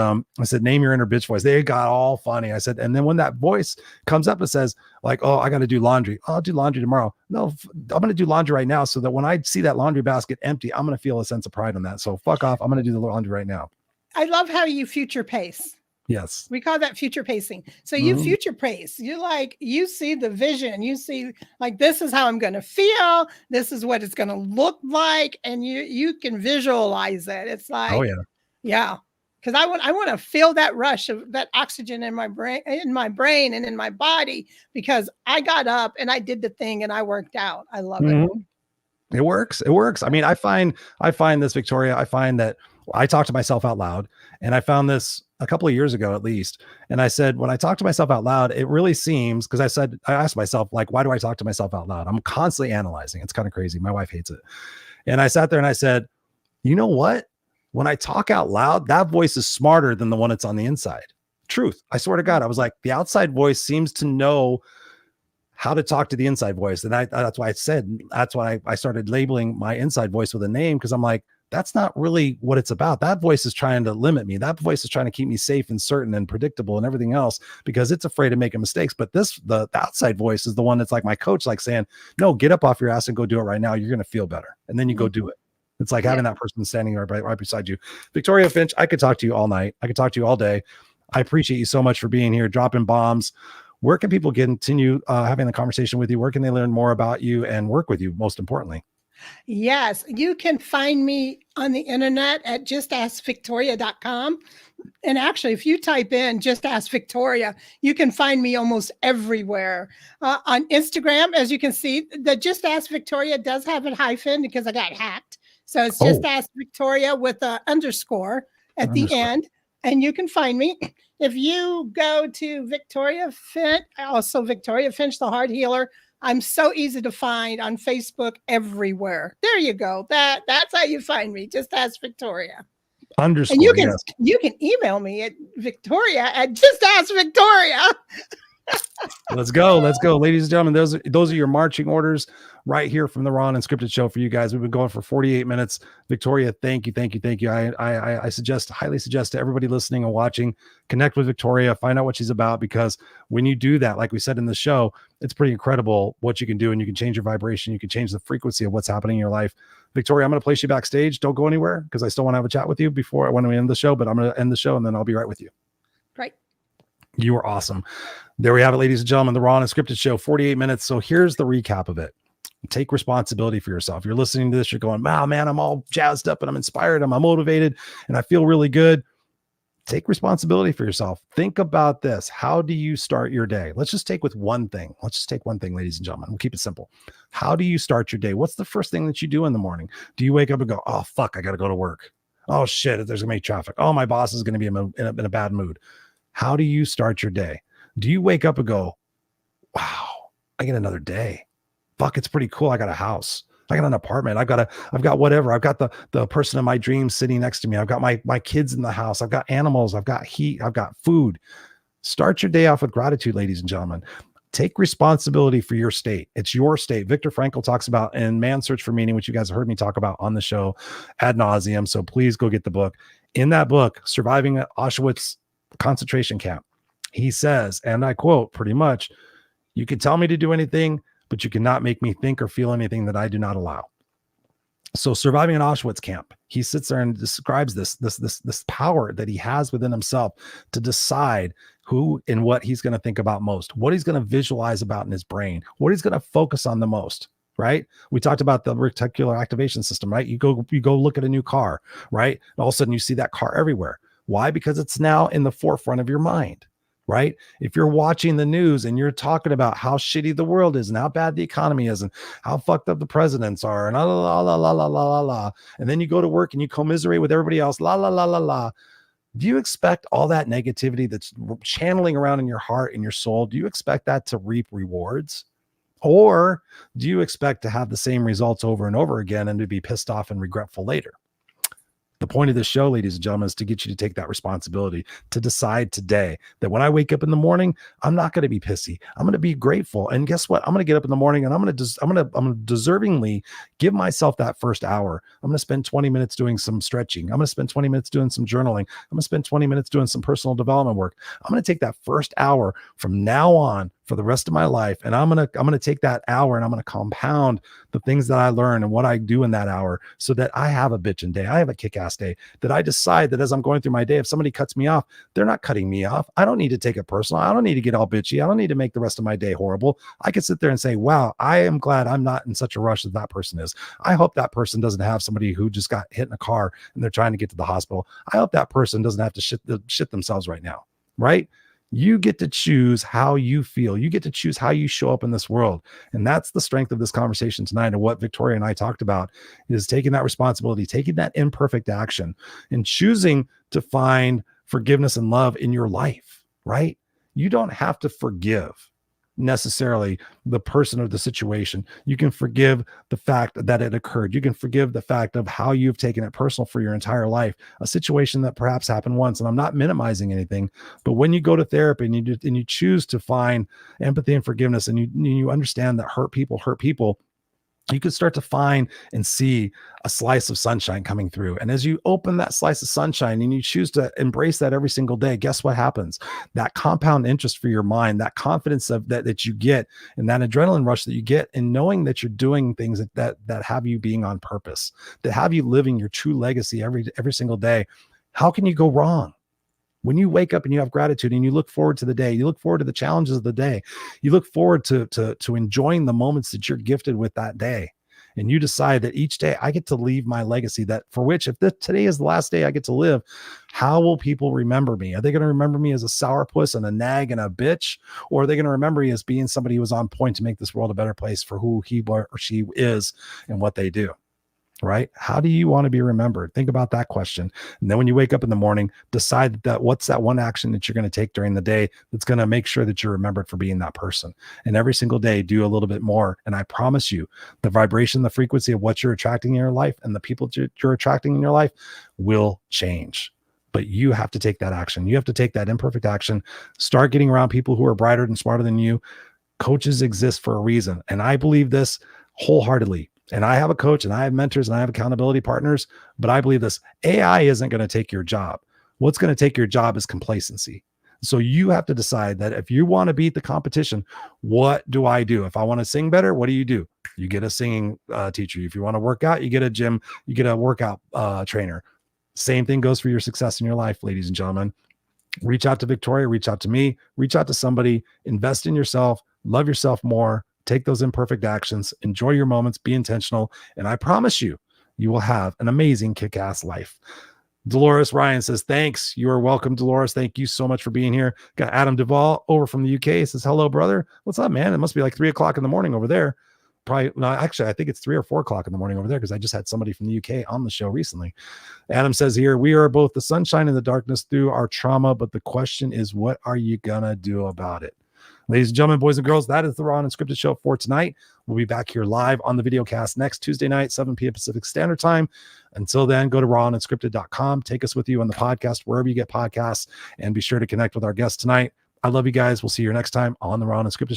name your inner bitch voice. They got all funny. I said, and then when that voice comes up and says, like, oh, I got to do laundry. I'll do laundry tomorrow. No, I'm going to do laundry right now, so that when I see that laundry basket empty, I'm going to feel a sense of pride on that. So fuck off. I'm going to do the laundry right now. I love how you future pace. Yes. We call that future pacing. So you future pace. You see the vision. You see, like, this is how I'm going to feel. This is what it's going to look like. And you can visualize it. It's like, oh, yeah. Yeah. Because I want to feel that rush of that oxygen in my brain and in my body, because I got up and I did the thing and I worked out. I love it. It works. It works. I mean, I find this, Victoria. I find that I talk to myself out loud, and I found this a couple of years ago, at least. And I said, when I talk to myself out loud, it really seems, because I asked myself, like, why do I talk to myself out loud? I'm constantly analyzing. It's kind of crazy. My wife hates it. And I sat there and I said, you know what? When I talk out loud, that voice is smarter than the one that's on the inside. Truth. I swear to God, I was like, the outside voice seems to know how to talk to the inside voice. And that's why I started labeling my inside voice with a name, because I'm like, that's not really what it's about. That voice is trying to limit me. That voice is trying to keep me safe and certain and predictable and everything else, because it's afraid of making mistakes. But the outside voice is the one that's like my coach, like saying, no, get up off your ass and go do it right now. You're going to feel better. And then you go do it. It's like having that person standing right beside you. Victoria Finch, I could talk to you all night. I could talk to you all day. I appreciate you so much for being here, dropping bombs. Where can people continue having the conversation with you? Where can they learn more about you and work with you, most importantly? Yes, you can find me on the internet at justaskvictoria.com. And actually, if you type in Just Ask Victoria, you can find me almost everywhere. On Instagram, as you can see, the Just Ask Victoria does have a hyphen because I got hacked. So it's Just Ask Victoria with an underscore at the end. And you can find me. If you go to Victoria Finch, also Victoria Finch, the Heart Healer, I'm so easy to find on Facebook, everywhere. There you go. That's how you find me. Just Ask Victoria. Underscore. And you can email me at Victoria at Just Ask Victoria. Let's go. Ladies and gentlemen, those are your marching orders right here from the Raw Unscripted Show for you guys. We've been going for 48 minutes. Victoria, thank you. I highly suggest to everybody listening and watching, connect with Victoria, find out what she's about, because when you do that, like we said in the show, it's pretty incredible what you can do, and you can change your vibration. You can change the frequency of what's happening in your life. Victoria, I'm going to place you backstage. Don't go anywhere, because I still want to have a chat with you when we end the show, but I'm going to end the show and then I'll be right with you. Great. You are awesome. There we have it, ladies and gentlemen, the Raw Unscripted Show, 48 minutes. So here's the recap of it. Take responsibility for yourself. You're listening to this, you're going, wow, man, I'm all jazzed up and I'm inspired. I'm motivated and I feel really good. Take responsibility for yourself. Think about this. How do you start your day? Let's just take one thing, ladies and gentlemen. We'll keep it simple. How do you start your day? What's the first thing that you do in the morning? Do you wake up and go, oh, fuck, I got to go to work. Oh, shit, there's going to be traffic. Oh, my boss is going to be in a bad mood. How do you start your day? Do you wake up and go, wow, I get another day. Fuck, it's pretty cool. I got a house. I got an apartment. I've got whatever. I've got the person of my dreams sitting next to me. I've got my kids in the house. I've got animals. I've got heat. I've got food. Start your day off with gratitude, ladies and gentlemen. Take responsibility for your state. It's your state. Viktor Frankl talks about in Man's Search for Meaning, which you guys have heard me talk about on the show ad nauseum. So please go get the book. In that book, Surviving at Auschwitz Concentration Camp, he says, and I quote pretty much, you can tell me to do anything, but you cannot make me think or feel anything that I do not allow. So surviving an Auschwitz camp, he sits there and describes this power that he has within himself to decide who and what he's going to think about most, what he's going to visualize about in his brain, what he's going to focus on the most. Right? We talked about the reticular activation system, right? You go look at a new car, right? And all of a sudden you see that car everywhere. Why? Because it's now in the forefront of your mind. Right? If you're watching the news and you're talking about how shitty the world is and how bad the economy is and how fucked up the presidents are and la la la la la la la la, and then you go to work and you commiserate with everybody else, la la la la la. Do you expect all that negativity that's channeling around in your heart and your soul? Do you expect that to reap rewards? Or do you expect to have the same results over and over again and to be pissed off and regretful later? The point of this show, ladies and gentlemen, is to get you to take that responsibility, to decide today that when I wake up in the morning, I'm not going to be pissy. I'm going to be grateful. And guess what? I'm going to get up in the morning and I'm going to deservingly give myself that first hour. I'm going to spend 20 minutes doing some stretching. I'm going to spend 20 minutes doing some journaling. I'm going to spend 20 minutes doing some personal development work. I'm going to take that first hour from now on for the rest of my life. And I'm going to take that hour and I'm going to compound the things that I learn and what I do in that hour so that I have a bitchin' day. I have a kick-ass day, that I decide that as I'm going through my day, if somebody cuts me off, they're not cutting me off. I don't need to take it personal. I don't need to get all bitchy. I don't need to make the rest of my day horrible. I can sit there and say, wow, I am glad I'm not in such a rush as that person is. I hope that person doesn't have somebody who just got hit in a car and they're trying to get to the hospital. I hope that person doesn't have to shit themselves right now. Right? You get to choose how you feel. You get to choose how you show up in this world. And that's the strength of this conversation tonight. And what Victoria and I talked about is taking that responsibility, taking that imperfect action and choosing to find forgiveness and love in your life, right? You don't have to forgive necessarily the person or the situation. You can forgive the fact that it occurred. You can forgive the fact of how you've taken it personal for your entire life, a situation that perhaps happened once. And I'm not minimizing anything, but when you go to therapy and you choose to find empathy and forgiveness, and you understand that hurt people, you could start to find and see a slice of sunshine coming through. And as you open that slice of sunshine and you choose to embrace that every single day, guess what happens? That compound interest for your mind, that confidence of that you get, and that adrenaline rush that you get in knowing that you're doing things that have you being on purpose, that have you living your true legacy every single day. How can you go wrong? When you wake up and you have gratitude and you look forward to the day, you look forward to the challenges of the day, you look forward to enjoying the moments that you're gifted with that day. And you decide that each day I get to leave my legacy, that for which if today is the last day I get to live, how will people remember me? Are they going to remember me as a sourpuss and a nag and a bitch? Or are they going to remember me as being somebody who was on point to make this world a better place for who he or she is and what they do? Right? How do you want to be remembered? Think about that question. And then when you wake up in the morning, decide that what's that one action that you're going to take during the day that's going to make sure that you're remembered for being that person. And every single day, do a little bit more. And I promise you, the vibration, the frequency of what you're attracting in your life and the people you're attracting in your life will change. But you have to take that action. You have to take that imperfect action. Start getting around people who are brighter and smarter than you. Coaches exist for a reason. And I believe this wholeheartedly. And I have a coach and I have mentors and I have accountability partners, but I believe this: AI isn't going to take your job. What's going to take your job is complacency. So you have to decide that if you want to beat the competition, what do I do? If I want to sing better, what do? You get a singing teacher. If you want to work out, you get a gym, you get a workout trainer. Same thing goes for your success in your life, ladies and gentlemen. Reach out to Victoria, reach out to me, reach out to somebody, invest in yourself, love yourself more. Take those imperfect actions, enjoy your moments, be intentional, and I promise you, you will have an amazing kick-ass life. Dolores Ryan says, thanks. You are welcome, Dolores. Thank you so much for being here. Got Adam Duvall over from the UK. He says, hello, brother. What's up, man? It must be like 3 o'clock in the morning over there. Probably, no, actually, I think it's 3 or 4 o'clock in the morning over there because I just had somebody from the UK on the show recently. Adam says here, we are both the sunshine and the darkness through our trauma, but the question is, what are you gonna do about it? Ladies and gentlemen, boys and girls, that is the Raw Unscripted Show for tonight. We'll be back here live on the video cast next Tuesday night, 7 p.m. Pacific Standard Time. Until then, go to rawunscripted.com. Take us with you on the podcast, wherever you get podcasts, and be sure to connect with our guests tonight. I love you guys. We'll see you next time on the Raw Unscripted Show.